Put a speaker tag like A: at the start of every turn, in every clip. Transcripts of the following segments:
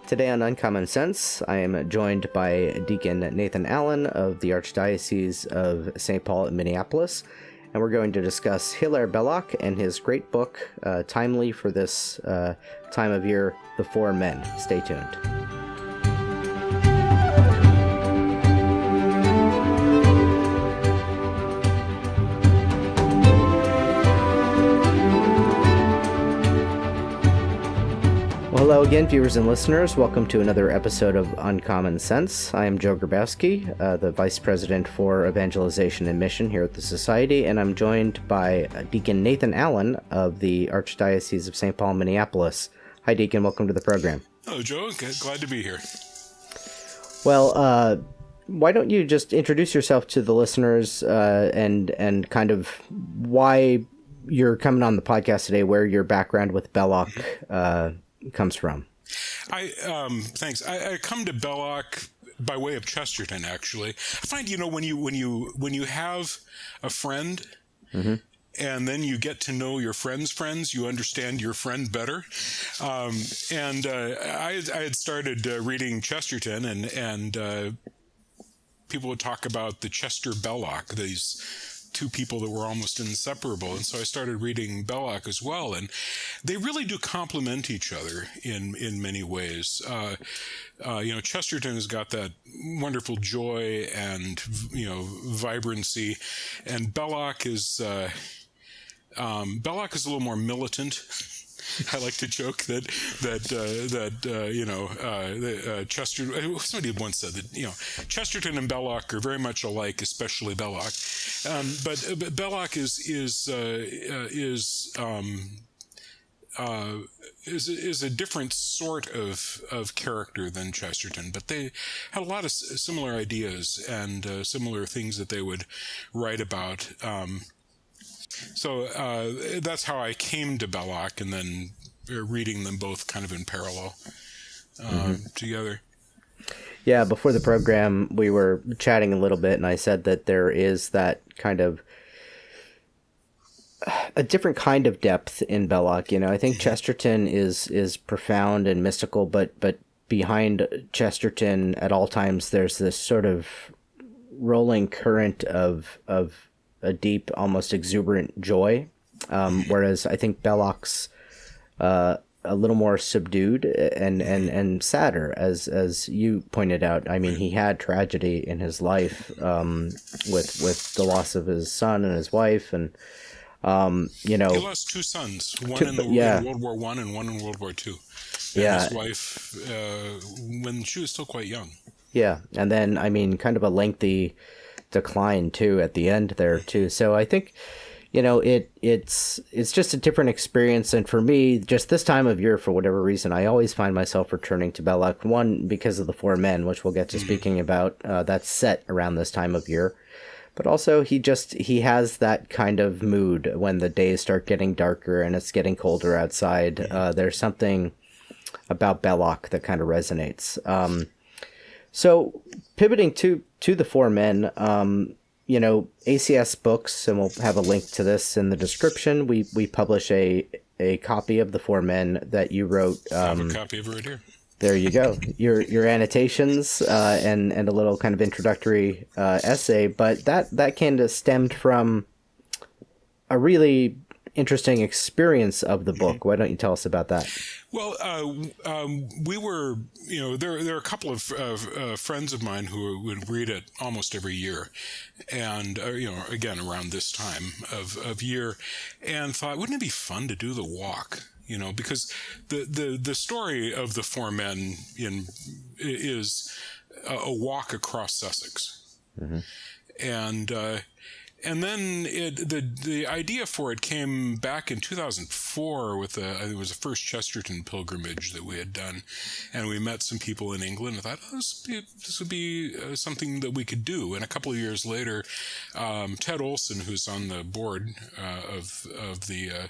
A: Today on Uncommon Sense, I am joined by Deacon Nathan Allen of the Archdiocese of St. Paul in Minneapolis, and we're going to discuss Hilaire Belloc and his great book, timely for this time of year, The Four Men. Stay tuned. Hello again, viewers and listeners. Welcome to another episode of Uncommon Sense. I am Joe Grabowski, the Vice President for Evangelization and Mission here at the Society, and I'm joined by Deacon Nathan Allen of the Archdiocese of St. Paul, Minneapolis. Hi, Deacon. Welcome to the program.
B: Hello, Joe. Glad to be here.
A: Well, why don't you just introduce yourself to the listeners and kind of why you're coming on the podcast today, where your background with Belloc comes from.
B: Thanks. I come to Belloc by way of Chesterton, actually. I find, when you have a friend, and then you get to know your friend's friends, you understand your friend better. I had started reading Chesterton, and people would talk about the Chester Belloc, these two people that were almost inseparable. And so I started reading Belloc as well. And they really do complement each other in many ways. Chesterton has got that wonderful joy and, vibrancy. And Belloc is a little more militant. I like to joke that somebody once said that, Chesterton and Belloc are very much alike, especially Belloc. But Belloc is a different sort of character than Chesterton, but they had a lot of similar ideas and similar things that they would write about. So that's how I came to Belloc, and then reading them both kind of in parallel together.
A: Yeah, before the program, we were chatting a little bit, and I said that there is that kind of a different kind of depth in Belloc. I think Chesterton is profound and mystical, but behind Chesterton at all times, there's this sort of rolling current of a deep, almost exuberant joy, whereas I think Belloc's a little more subdued and sadder, as you pointed out. I mean, he had tragedy in his life with the loss of his son and his wife, and he
B: lost two sons, one in World War I and one in World War II. And his wife when she was still quite young.
A: Yeah, and then kind of a lengthy decline too at the end there too. So I think it's just a different experience, and for me, just this time of year, for whatever reason, I always find myself returning to Belloc. One, because of the Four Men, which we'll get to speaking about, that's set around this time of year, but also he has that kind of mood when the days start getting darker and it's getting colder outside. There's something about Belloc that kind of resonates. So pivoting to the Four Men, ACS Books, and we'll have a link to this in the description. We publish a copy of the Four Men that you wrote.
B: I have a copy of it right here.
A: There you go. Your annotations and a little kind of introductory essay, but that kind of stemmed from a really interesting experience of the book. Why don't you tell us about that?
B: Well, we were, there are a couple of friends of mine who would read it almost every year, and again around this time of year, and thought, wouldn't it be fun to do the walk? Because the story of the Four Men is a walk across Sussex, and then the idea for it came back in 2004 with it was the first Chesterton pilgrimage that we had done, and we met some people in England and thought, this would be something that we could do. And a couple of years later, Ted Olson, who's on the board of the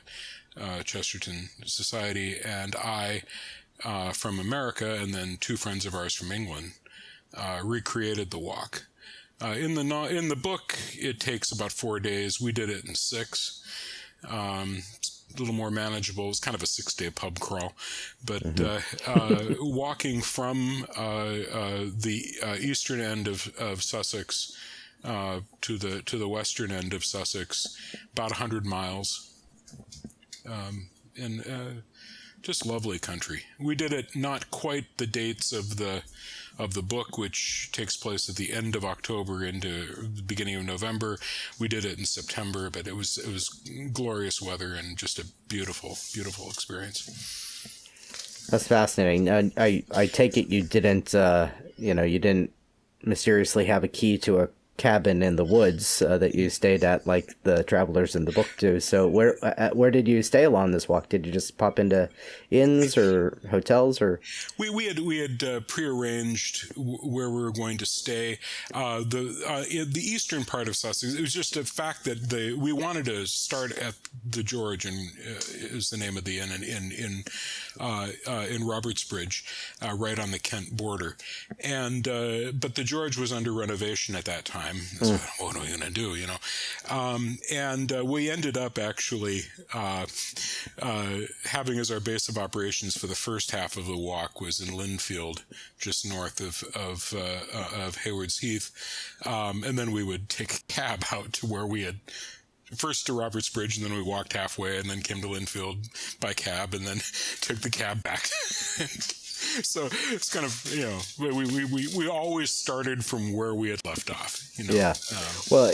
B: Chesterton Society, and I from America, and then two friends of ours from England, recreated the walk. In the book, it takes about 4 days. We did it in 6. a little more manageable. It was kind of a 6-day pub crawl, but walking from the eastern end of Sussex to the western end of Sussex, about 100 miles, and just lovely country. We did it not quite the dates of the book, which takes place at the end of October into the beginning of November. We did it in September, but it was glorious weather and just a beautiful, beautiful experience.
A: That's fascinating. I take it you didn't mysteriously have a key to a cabin in the woods that you stayed at, like the travelers in the book do. So where did you stay along this walk? Did you just pop into inns or hotels, or?
B: We had prearranged where we were going to stay. In the eastern part of Sussex, it was just a fact that we wanted to start at the George, and is the name of the inn in Robertsbridge, right on the Kent border, and but the George was under renovation at that time. So what are we going to do, and we ended up actually having as our base of operations for the first half of the walk was in Linfield, just north of Hayward's Heath, and then we would take a cab out to where we had first to Robertsbridge, and then we walked halfway, and then came to Linfield by cab, and then took the cab back. So it's kind of, we always started from where we had left off.
A: Yeah. Well,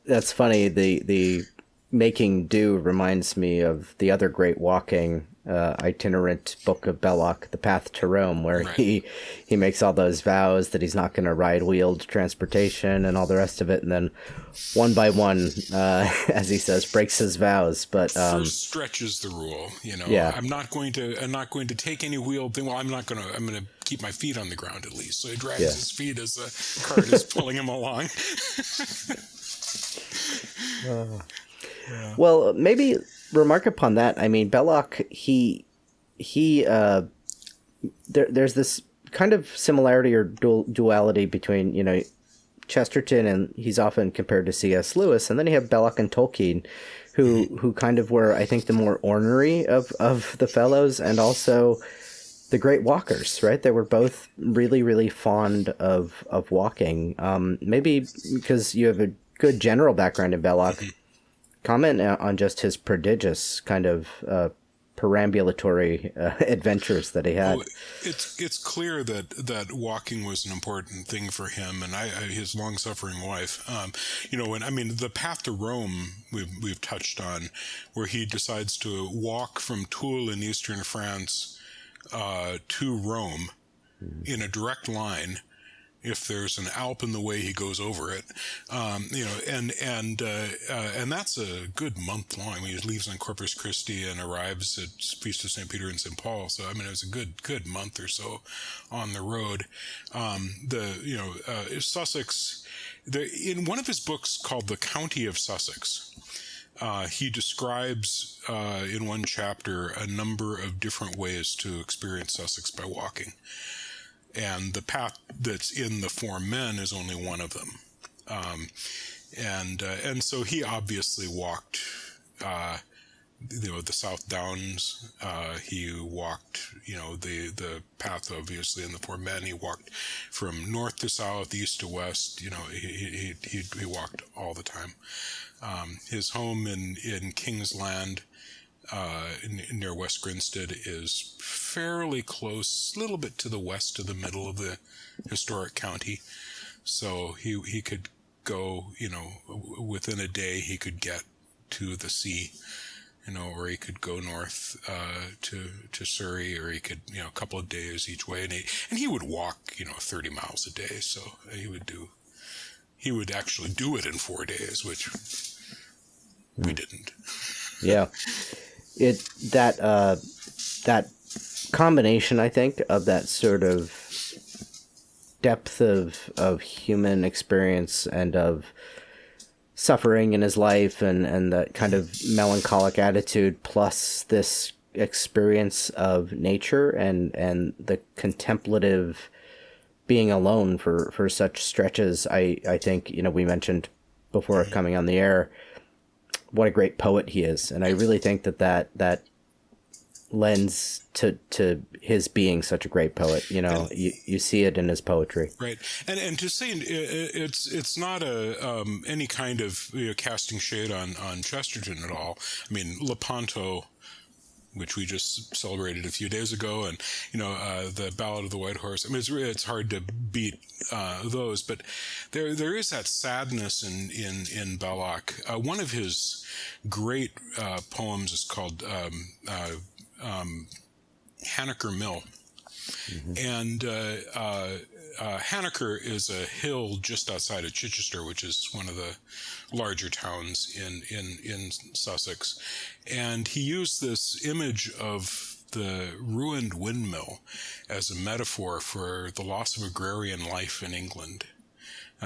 A: that's funny. The making do reminds me of the other great walking itinerant book of Belloc, The Path to Rome, where he makes all those vows that he's not going to ride wheeled transportation and all the rest of it, and then one by one, as he says, breaks his vows. But
B: first stretches the rule.
A: Yeah.
B: I'm not going to take any wheeled thing. Well, I'm going to keep my feet on the ground at least. So he drags his feet as the cart is pulling him along.
A: Well, maybe remark upon that. I mean, Belloc, there's this kind of similarity or duality between, Chesterton, and he's often compared to C.S. Lewis, and then you have Belloc and Tolkien, who kind of were, I think, the more ornery of the fellows, and also the great walkers, right? They were both really, really fond of walking. Maybe because you have a good general background in Belloc, comment on just his prodigious kind of perambulatory adventures that he had.
B: Well, it's clear that walking was an important thing for him, and his long-suffering wife. The Path to Rome we've touched on, where he decides to walk from Toul in eastern France to Rome in a direct line. If there's an Alp in the way, he goes over it, and that's a good month long. I mean, he leaves on Corpus Christi and arrives at Feast of St. Peter and St. Paul. So, it was a good month or so on the road. Sussex, in one of his books called The County of Sussex, he describes in one chapter a number of different ways to experience Sussex by walking. And the path that's in the Four Men is only one of them. And so he obviously walked, the South Downs. He walked, the path obviously in the Four Men. He walked from north to south, east to west. He walked all the time. His home in King's Land, near West Grinstead, is fairly close, a little bit to the west of the middle of the historic county. So he could go, within a day he could get to the sea, or he could go north to Surrey, or he could, a couple of days each way. And he would walk, 30 miles a day. So he would actually do it in 4 days, which we didn't.
A: Yeah. That combination, I think, of that sort of depth of human experience and of suffering in his life, and that kind of melancholic attitude, plus this experience of nature and the contemplative being alone for such stretches. I think, we mentioned before coming on the air, what a great poet he is. And I really think that lends to his being such a great poet. You see it in his poetry.
B: Right. And to say it's not any kind of casting shade on Chesterton at all. I mean, Lepanto, which we just celebrated a few days ago, and the Ballad of the White Horse. I mean, it's hard to beat those, but there is that sadness in Belloc. One of his great poems is called Hanaker Mill. And Hanaker is a hill just outside of Chichester, which is one of the larger towns in Sussex. And he used this image of the ruined windmill as a metaphor for the loss of agrarian life in England.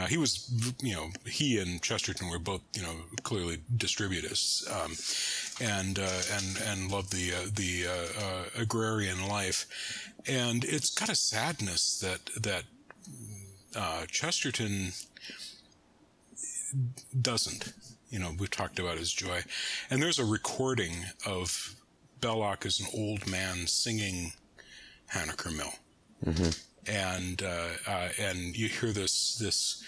B: He and Chesterton were both, clearly distributists, and loved the agrarian life. And it's got a sadness that Chesterton doesn't. We've talked about his joy. And there's a recording of Belloc as an old man singing Hanaker Mill. Mm-hmm. And you hear this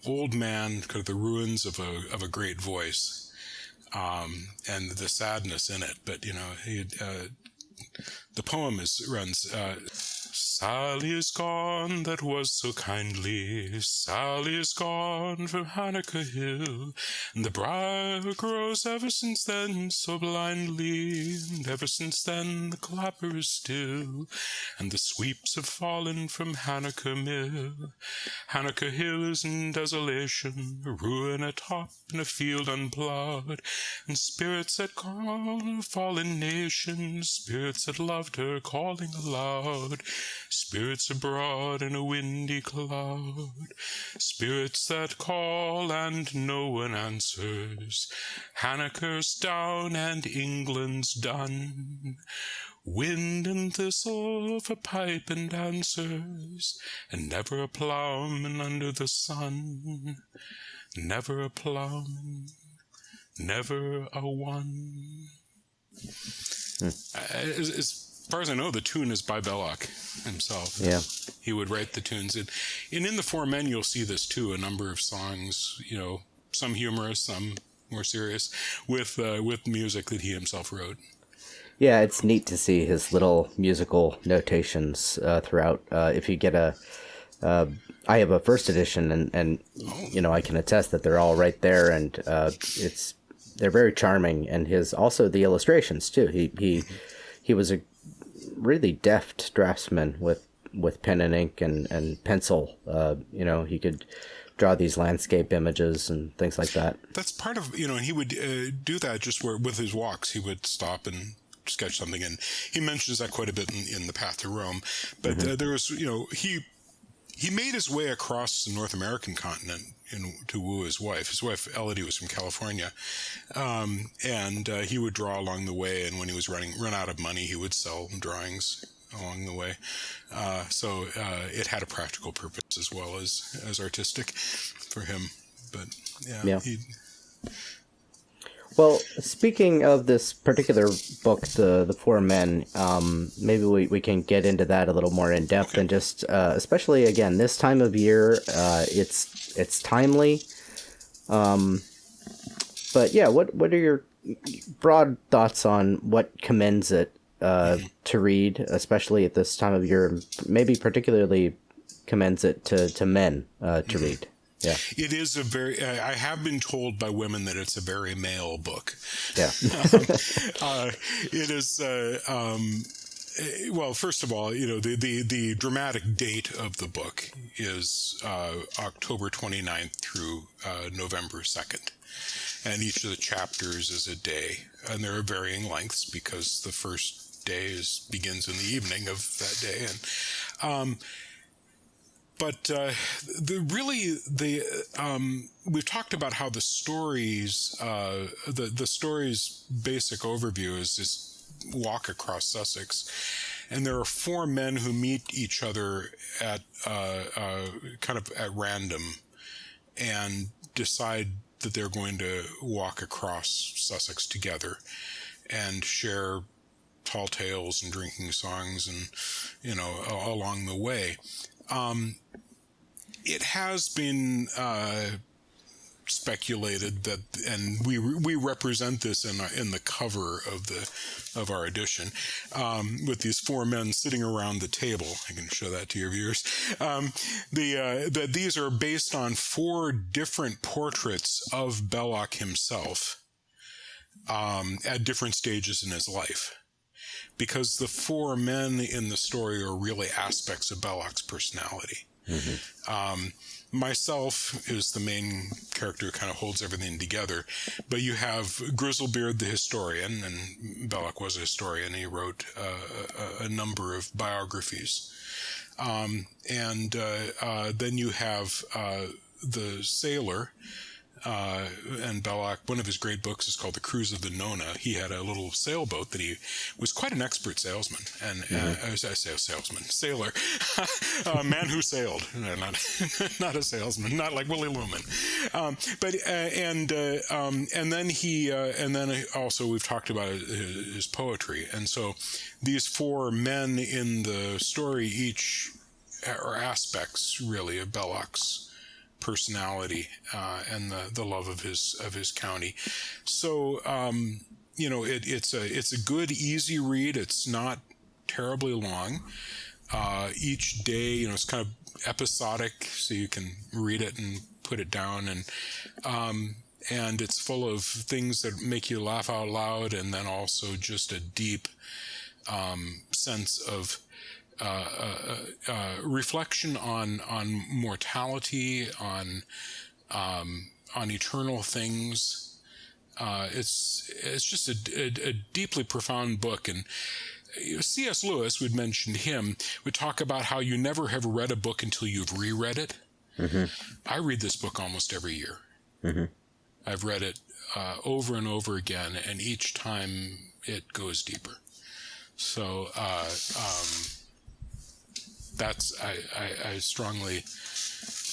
B: old man, kind of the ruins of a great voice, and the sadness in it. But the poem runs. Sally is gone that was so kindly, Sally is gone from Hanaker Hill, and the briar grows ever since then so blindly, and ever since then the clapper is still, and the sweeps have fallen from Hanaker Mill. Hanaker Hill is in desolation, a ruin atop in a field unplowed, and spirits that call a fallen nation, spirits that loved her calling aloud, spirits abroad in a windy cloud, spirits that call and no one answers. Hanaker's down and England's done. Wind and thistle for pipe and dancers, and never a ploughman under the sun. Never a ploughman, never a one. As far as I know, the tune is by Belloc himself.
A: Yeah.
B: He would write the tunes. And in The Four Men, you'll see this too, a number of songs, some humorous, some more serious, with music that he himself wrote.
A: Yeah, it's neat to see his little musical notations throughout. If you get I have a first edition, and I can attest that they're all right there, and they're very charming. And also the illustrations too. He was a really deft draftsman with pen and ink and pencil. He could draw these landscape images and things like that.
B: That's part of, and he would do that just with his walks. He would stop and sketch something, and he mentions that quite a bit in The Path to Rome. But there was, he made his way across the North American continent to woo his wife. His wife, Elodie, was from California. And he would draw along the way, and when he was run out of money, he would sell drawings along the way. So it had a practical purpose as well as artistic for him. But yeah.
A: Well, speaking of this particular book, the Four Men, maybe we can get into that a little more in depth, and just especially again this time of year, it's timely. But yeah, what are your broad thoughts on what commends it to read, especially at this time of year? Maybe particularly commends it to men to read. Yeah.
B: It is I have been told by women that it's a very male book.
A: Yeah.
B: It is, well, first of all, the dramatic date of the book is October 29th through November 2nd. And each of the chapters is a day. And there are varying lengths because the first day begins in the evening of that day. And, but we've talked about how the stories, the story's basic overview is this walk across Sussex, and there are four men who meet each other at kind of at random, and decide that they're going to walk across Sussex together and share tall tales and drinking songs and, along the way. It has been speculated that, and we represent this in the cover of our edition, with these four men sitting around the table. I can show that to your viewers. That these are based on four different portraits of Belloc himself at different stages in his life, because the four men in the story are really aspects of Belloc's personality. Mm-hmm. Myself is the main character who kind of holds everything together, but you have Grizzlebeard the historian, and Belloc was a historian. He wrote a number of biographies. And then you have the sailor, and Belloc, one of his great books is called The Cruise of the Nona. He had a little sailboat that he was quite an expert salesman, and I say sailor, a man who sailed, not a salesman, not like Willie Lumen, and then also we've talked about his poetry, and so these four men in the story each are aspects really of Belloc's personality and the love of his county. So it's a good, easy read. It's not terribly long. Each day, it's kind of episodic, so you can read it and put it down, and it's full of things that make you laugh out loud, and then also just a deep sense of reflection on mortality, on eternal things. It's just a deeply profound book. And C.S. Lewis, we'd mentioned him, would talk about how you never have read a book until you've reread it. Mm-hmm. I read this book almost every year. Mm-hmm. I've read it over and over again, and each time it goes deeper. So that's I strongly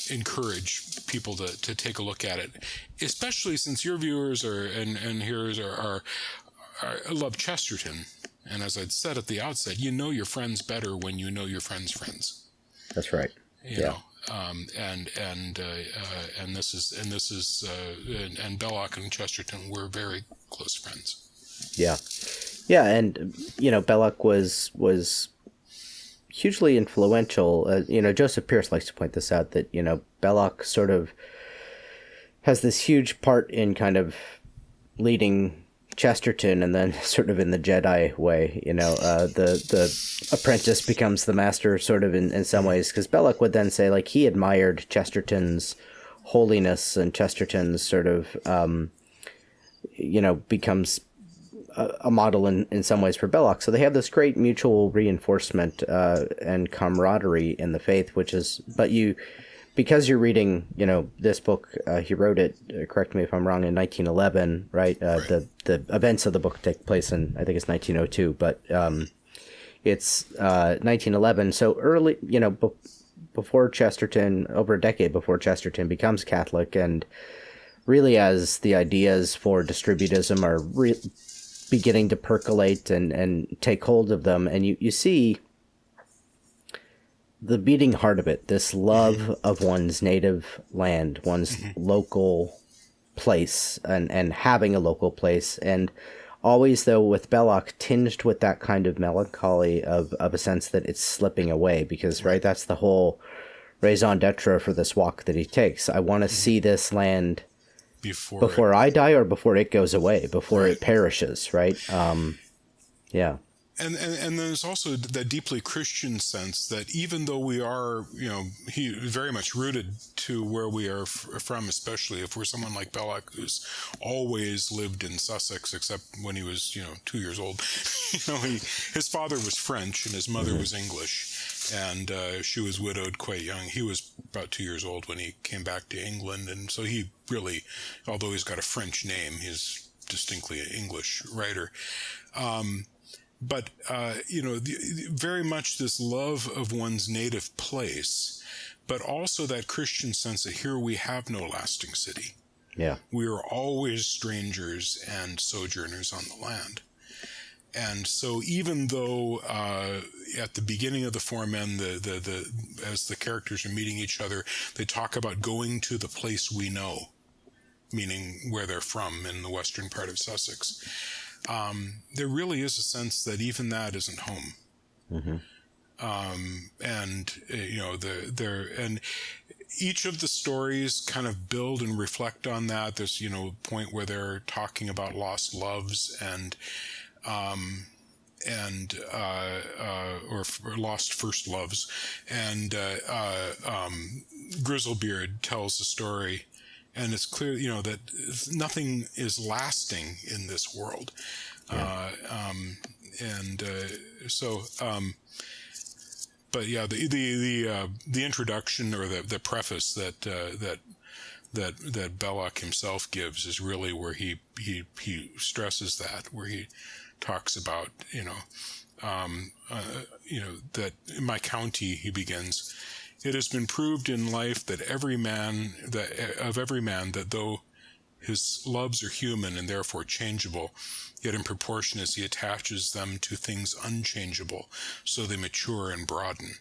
B: encourage people to take a look at it, especially since your viewers and hearers are love Chesterton. And as I'd said at the outset, you know your friends better when you know your friends' friends.
A: That's right.
B: You know, and this is Belloc and Chesterton were very close friends.
A: Yeah, yeah, and Belloc was hugely influential. Joseph Pierce likes to point this out, that Belloc sort of has this huge part in kind of leading Chesterton, and then sort of in the Jedi way, the apprentice becomes the master sort of in some ways, because Belloc would then say, like, he admired Chesterton's holiness, and Chesterton's sort of, becomes a model in some ways for Belloc. So they have this great mutual reinforcement and camaraderie in the faith, because you're reading, this book, he wrote it, correct me if I'm wrong, in 1911, right? The events of the book take place in, I think it's 1902, but it's 1911. So early, before Chesterton, over a decade before Chesterton becomes Catholic, and really as the ideas for distributism are beginning to percolate and take hold of them, and you see the beating heart of it, this love of one's native land, one's local place, and having a local place. And always, though, with Belloc, tinged with that kind of melancholy of a sense that it's slipping away, because, right, that's the whole raison d'etre for this walk that he takes. I want to see this land before I die, or before it goes away, before it perishes, right? Yeah.
B: And there's also that deeply Christian sense that even though we are, he very much rooted to where we are from, especially if we're someone like Belloc, who's always lived in Sussex, except when he was, 2 years old. His father was French and his mother was English, and she was widowed quite young. He was about 2 years old when he came back to England, and so he really, although he's got a French name, he's distinctly an English writer. But, very much this love of one's native place, but also that Christian sense that here we have no lasting city.
A: Yeah.
B: We are always strangers and sojourners on the land. And so even though at the beginning of the Four Men, as the characters are meeting each other, they talk about going to the place we know, meaning where they're from in the western part of Sussex. There really is a sense that even that isn't home.
A: Mm-hmm.
B: And and each of the stories kind of build and reflect on that. There's, a point where they're talking about lost loves or lost first loves. And Grizzlebeard tells a story, and it's clear, that nothing is lasting in this world.
A: Yeah.
B: But yeah, the introduction or the preface that Belloc himself gives is really where he stresses that, where he talks about that in my county, he begins, it has been proved in life that every man that though his loves are human and therefore changeable, yet in proportion as he attaches them to things unchangeable, so they mature and broaden.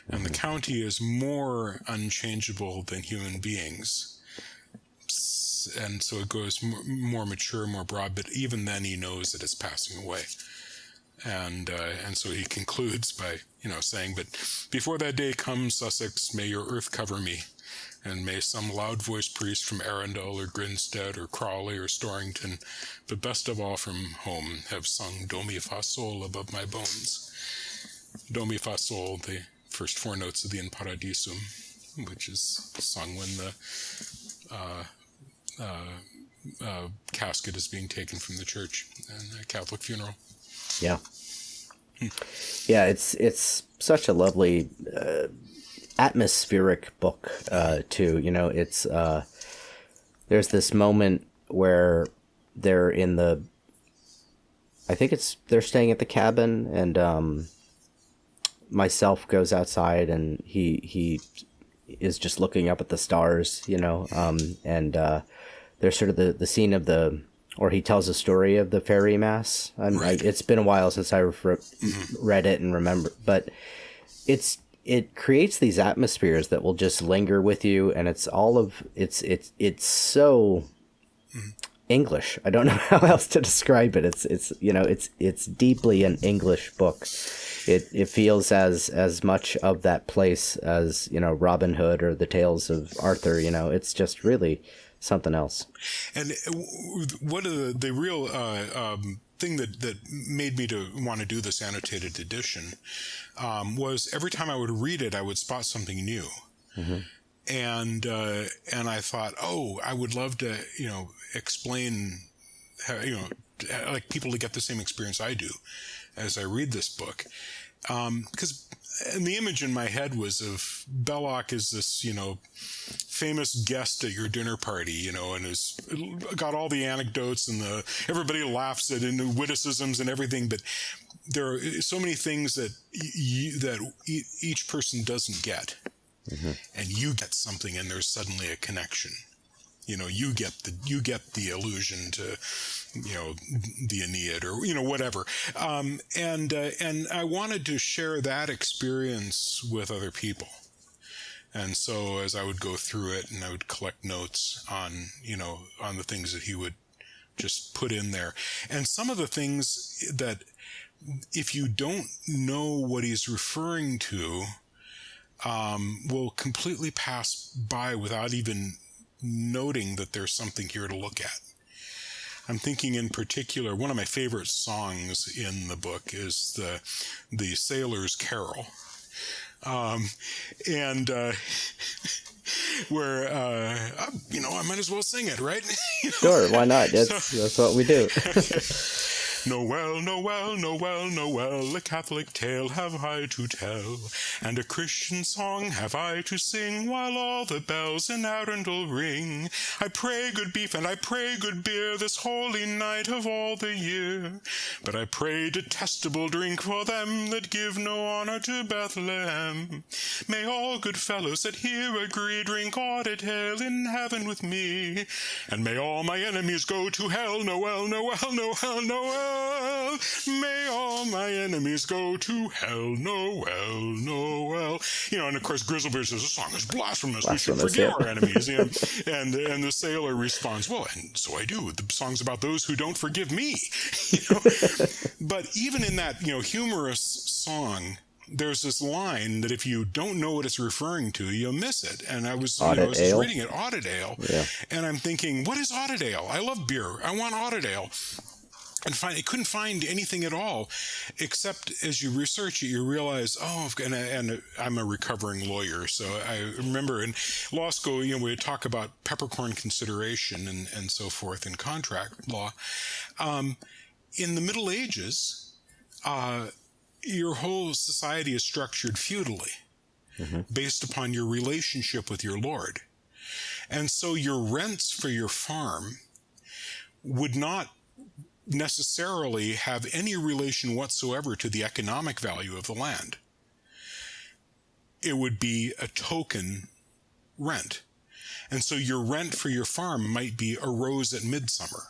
B: And the county is more unchangeable than human beings. And so it goes more mature, more broad, but even then he knows that it's passing away. And so he concludes by, saying, but before that day comes, Sussex, may your earth cover me, and may some loud-voiced priest from Arundel or Grinstead or Crawley or Storrington, but best of all from home, have sung Do Mi Fa Sol above my bones. Do Mi Fa Sol, the first four notes of the In Paradisum, which is sung when the casket is being taken from the church in a Catholic funeral.
A: Yeah. Yeah, it's such a lovely atmospheric book too. It's there's this moment where they're in they're staying at the cabin, and myself goes outside, and he is just looking up at the stars, and there's sort of the scene of or he tells a story of the fairy mass.
B: Right.
A: It's been a while since I read it and remember, but it creates these atmospheres that will just linger with you, and it's so English. I don't know how else to describe it. It's deeply an English book. It feels as much of that place as Robin Hood or the Tales of Arthur. It's just really something else.
B: And one of the real thing that made me to want to do this annotated edition was every time I would read it, I would spot something new. Mm-hmm. And I thought, I would love to explain how, like people to get the same experience I do as I read this book, because the image in my head was of Belloc as this famous guest at your dinner party, and has got all the anecdotes and everybody laughs at and the witticisms and everything, but there are so many things that each person doesn't get. Mm-hmm. And you get something, and there's suddenly a connection. You get the allusion to the Aeneid or whatever. And I wanted to share that experience with other people. And so as I would go through it, and I would collect notes on the things that he would just put in there, and some of the things that if you don't know what he's referring to, will completely pass by without even noting that there's something here to look at. I'm thinking in particular, one of my favorite songs in the book is the Sailor's Carol. Where, I might as well sing it, right?
A: Sure, why not? That's what we do.
B: Noel, Noel, Noel, Noel, a Catholic tale have I to tell, and a Christian song have I to sing, while all the bells in Arundel ring. I pray good beef and I pray good beer, this holy night of all the year. But I pray detestable drink for them that give no honor to Bethlehem. May all good fellows that here agree drink audit ale in heaven with me, and may all my enemies go to hell. Noel, Noel, Noel, Noel. May all my enemies go to hell. Noel, Noel. And of course Grizzlebeard says the song is blasphemous. We should forgive our enemies. And the sailor responds, well, and so I do. The song's about those who don't forgive me. But even in that humorous song, there's this line that if you don't know what it's referring to, you'll miss it. And I was just reading it, audit ale, and I'm thinking, what is audit ale? I love beer. I want audit ale. And I couldn't find anything at all, except as you research it, you realize, and I'm a recovering lawyer, so I remember in law school, we would talk about peppercorn consideration and so forth in contract law. In the Middle Ages, your whole society is structured feudally, based upon your relationship with your lord. And so your rents for your farm would not necessarily have any relation whatsoever to the economic value of the land. It would be a token rent. And so your rent for your farm might be a rose at midsummer.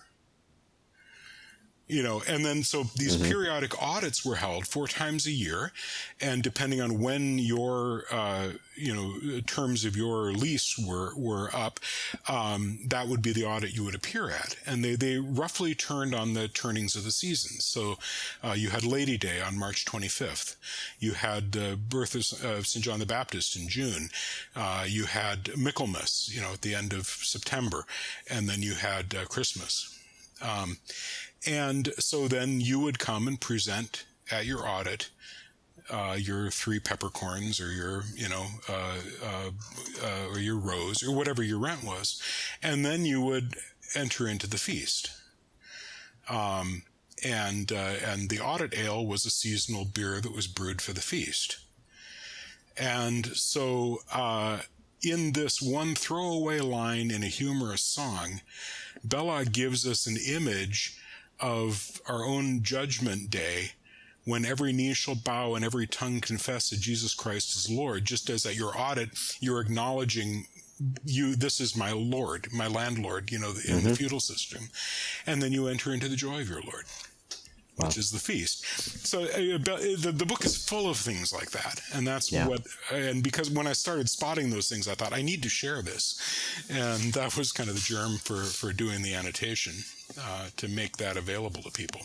B: And then so these periodic audits were held 4 times a year, and depending on when your terms of your lease were up, that would be the audit you would appear at. And they roughly turned on the turnings of the seasons. So you had Lady Day on March 25th. You had the birth of St. John the Baptist in June. You had Michaelmas, at the end of September, and then you had Christmas. And so then you would come and present at your audit your 3 peppercorns or your, or your rose or whatever your rent was, and then you would enter into the feast. And the audit ale was a seasonal beer that was brewed for the feast. And so in this one throwaway line in a humorous song, Belloc gives us an image of our own judgment day, when every knee shall bow and every tongue confess that Jesus Christ is Lord. Just as at your audit, you're acknowledging this is my Lord, my landlord, in the feudal system. And then you enter into the joy of your Lord, which is the feast. So the book is full of things like that. And that's and because when I started spotting those things, I thought I need to share this. And that was kind of the germ for doing the annotation, to make that available to people,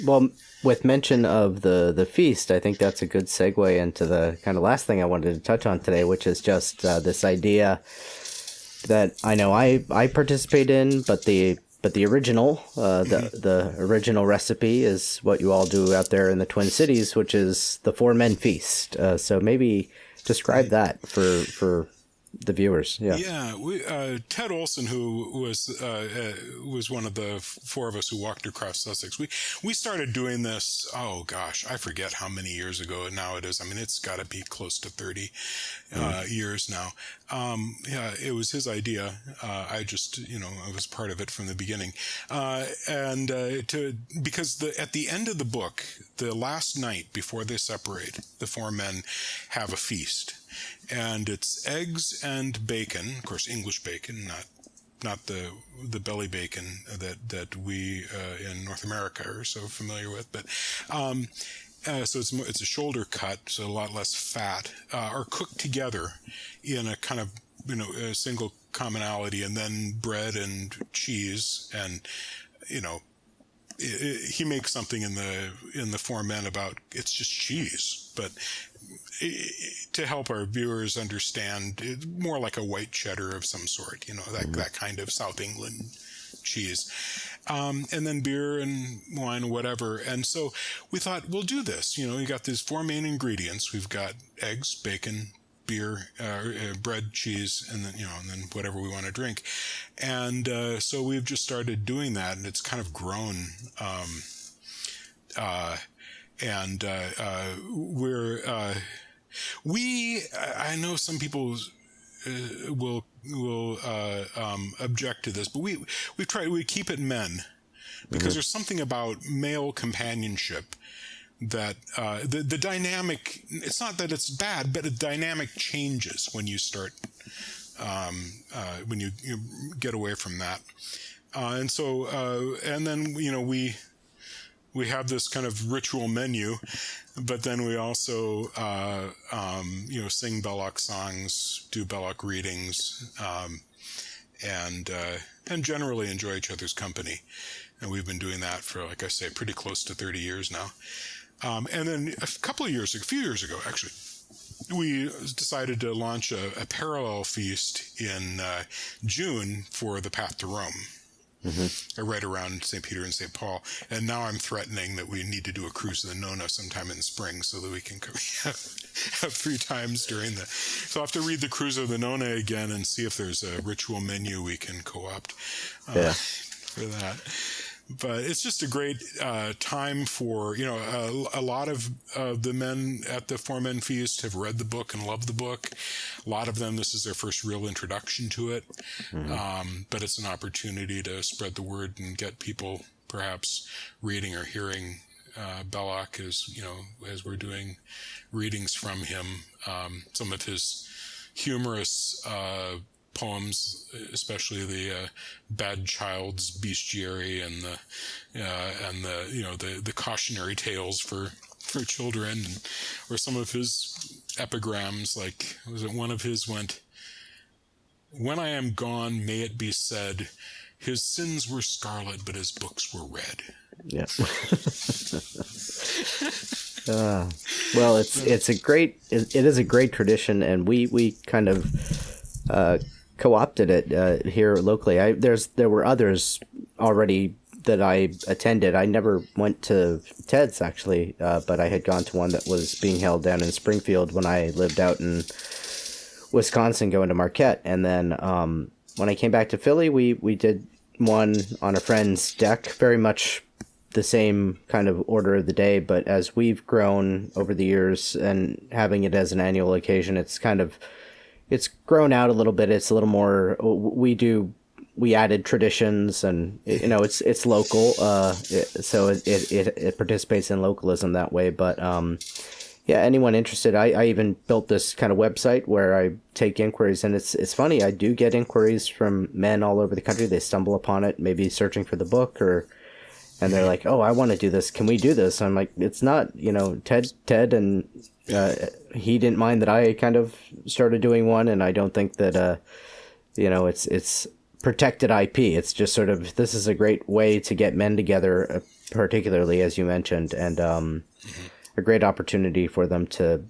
A: Well, with mention of the feast, I think that's a good segue into the kind of last thing I wanted to touch on today, which is just this idea that I know I participate in, but the original, the original recipe is what you all do out there in the Twin Cities, which is the 4 Men feast. So maybe describe that for the viewers.
B: Ted Olson, who was one of the 4 of us who walked across Sussex, we started doing this, I forget how many years ago now it is. I mean, it's got to be close to 30 years now. It was his idea. I just, I was part of it from the beginning. Because at the end of the book, the last night before they separate, the 4 men have a feast. And it's eggs and bacon, of course, English bacon, not the belly bacon that we in North America are so familiar with. But so it's a shoulder cut, so a lot less fat, are cooked together in a kind of a single commonality, and then bread and cheese, and he makes something in the 4 Men about it's just cheese, but to help our viewers understand, it's more like a white cheddar of some sort, that kind of South England cheese, and then beer and wine or whatever. And so we thought, we'll do this. We got these 4 main ingredients. We've got eggs, bacon, beer, bread, cheese, and then whatever we want to drink. And so we've just started doing that, and it's kind of grown. I know some people will object to this, but we keep it men, because there's something about male companionship that the dynamic, it's not that it's bad, but the dynamic changes when you start when you get away from that, and then we have this kind of ritual menu, but then we also sing Belloc songs, do Belloc readings, and generally enjoy each other's company. And we've been doing that for, like I say, pretty close to 30 years now. And then a few years ago, actually, we decided to launch a parallel feast in June for the Path to Rome. Right around St. Peter and St. Paul. And now I'm threatening that we need to do a cruise of the Nona sometime in spring so that we can have 3 times during so I'll have to read the cruise of the Nona again and see if there's a ritual menu we can co-opt for that. But it's just a great time for, a lot of the men at the Four Men Feast have read the book and loved the book. A lot of them, this is their first real introduction to it. But it's an opportunity to spread the word and get people perhaps reading or hearing Belloc as we're doing readings from him. Some of his humorous poems, especially the Bad Child's Bestiary and the cautionary tales for children, or some of his epigrams, like one of his went, "When I am gone, may it be said, his sins were scarlet, but his books were red."
A: Yeah. Well, it is a great tradition, and we kind of co-opted it here locally. There were others already that I attended. I never went to Ted's, actually, but I had gone to one that was being held down in Springfield when I lived out in Wisconsin, going to Marquette. And then when I came back to Philly, we did one on a friend's deck, very much the same kind of order of the day. But as we've grown over the years and having it as an annual occasion, it's grown out a little bit. It's a little more, we added traditions, and it's local. So it participates in localism that way. But anyone interested, I even built this kind of website where I take inquiries, and it's funny. I do get inquiries from men all over the country. They stumble upon it, maybe searching for the book, and they're like, "Oh, I want to do this. Can we do this?" I'm like, "It's not, Ted and he didn't mind that I kind of started doing one, and I don't think that it's protected IP. It's just sort of, this is a great way to get men together, particularly as you mentioned, and a great opportunity for them to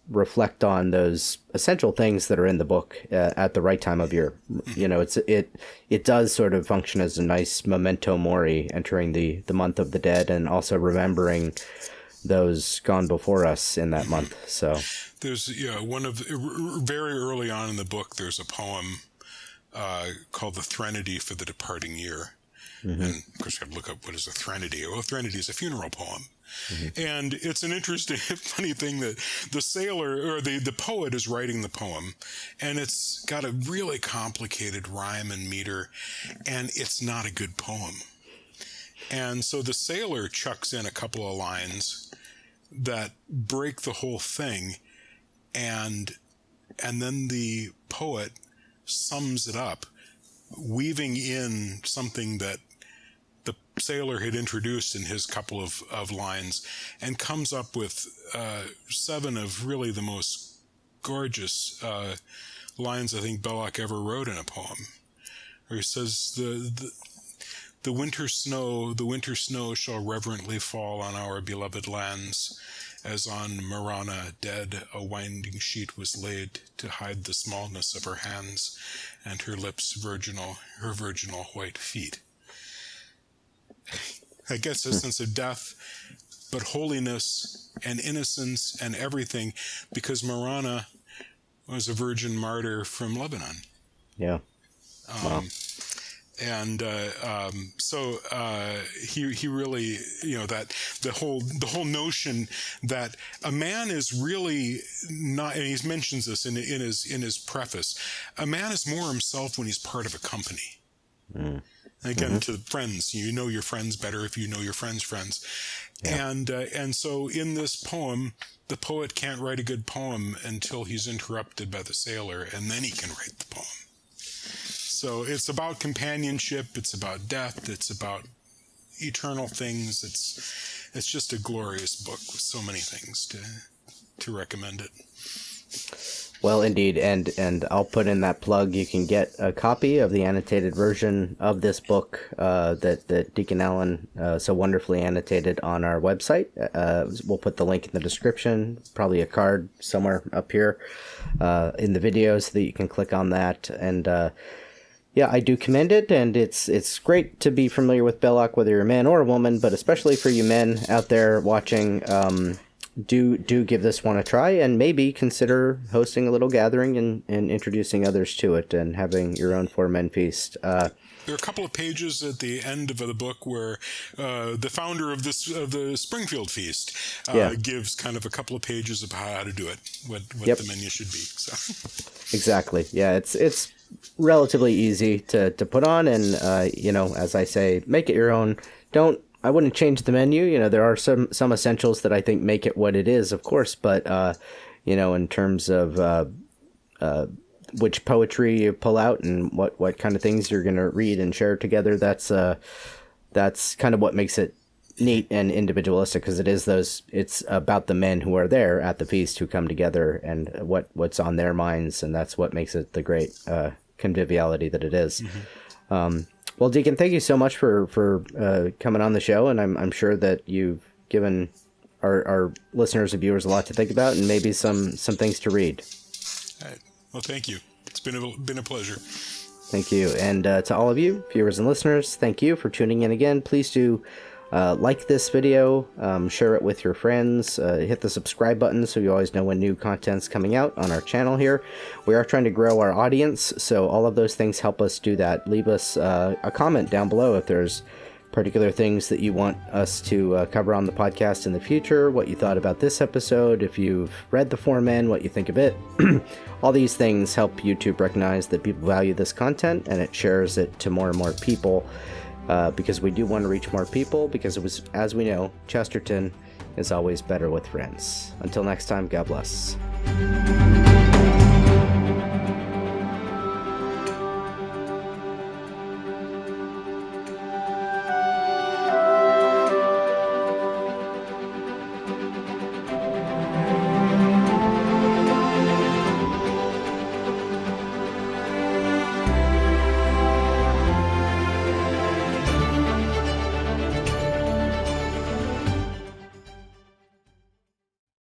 A: reflect on those essential things that are in the book at the right time of year. It does sort of function as a nice memento mori entering the month of the dead, and also remembering those gone before us in that month. So
B: there's very early on in the book, there's a poem called The Threnody for the Departing Year. And of course you have to look up, what is a threnody? Well, a threnody is a funeral poem. And it's an interesting, funny thing that the sailor, or the poet, is writing the poem, and it's got a really complicated rhyme and meter, and it's not a good poem. And so the sailor chucks in a couple of lines that break the whole thing, and then the poet sums it up, weaving in something that the sailor had introduced in his couple of lines, and comes up with 7 of really the most gorgeous lines I think Belloc ever wrote in a poem, where he says, the winter snow shall reverently fall on our beloved lands, as on Marana dead a winding sheet was laid to hide the smallness of her hands and her lips her virginal white feet. I guess a sense of death, but holiness and innocence and everything, because Marana was a virgin martyr from Lebanon.
A: Yeah. Wow.
B: And so he really, that the whole notion that a man is really not, and he mentions this in his preface, a man is more himself when he's part of a company. Again, to friends, you know your friends better if you know your friends' friends. Yeah. And so in this poem, the poet can't write a good poem until he's interrupted by the sailor, and then he can write the poem. So it's about companionship, it's about death, it's about eternal things. It's just a glorious book with so many things to recommend it.
A: Well, indeed, and I'll put in that plug. You can get a copy of the annotated version of this book that Deacon Allen so wonderfully annotated on our website. We'll put the link in the description, probably a card somewhere up here in the video so that you can click on that. And yeah, I do commend it, and it's great to be familiar with Belloc, whether you're a man or a woman, but especially for you men out there watching, do give this one a try, and maybe consider hosting a little gathering and introducing others to it and having your own 4-men feast.
B: There are a couple of pages at the end of the book where the founder of the Springfield Feast gives kind of a couple of pages of how to do it, what the menu should be. So.
A: Exactly. Yeah, it's relatively easy to put on, and as I say, make it your own. I wouldn't change the menu. There are some essentials that I think make it what it is, of course, but in terms of which poetry you pull out and what kind of things you're going to read and share together, that's kind of what makes it neat and individualistic, because it's about the men who are there at the feast who come together and what's on their minds, and that's what makes it the great conviviality that it is. Mm-hmm. Well, Deacon, thank you so much for coming on the show, and I'm sure that you've given our listeners and viewers a lot to think about, and maybe some things to read.
B: All right. Well, thank you. It's been a pleasure.
A: Thank you, and to all of you viewers and listeners, thank you for tuning in again. Please do like this video, share it with your friends, hit the subscribe button so you always know when new content's coming out on our channel here. We are trying to grow our audience, so all of those things help us do that. Leave us a comment down below if there's particular things that you want us to cover on the podcast in the future, what you thought about this episode, if you've read The 4-Men, what you think of it. All these things help YouTube recognize that people value this content, and it shares it to more and more people. Because we do want to reach more people, because it was, as we know, Chesterton is always better with friends. Until next time, God bless.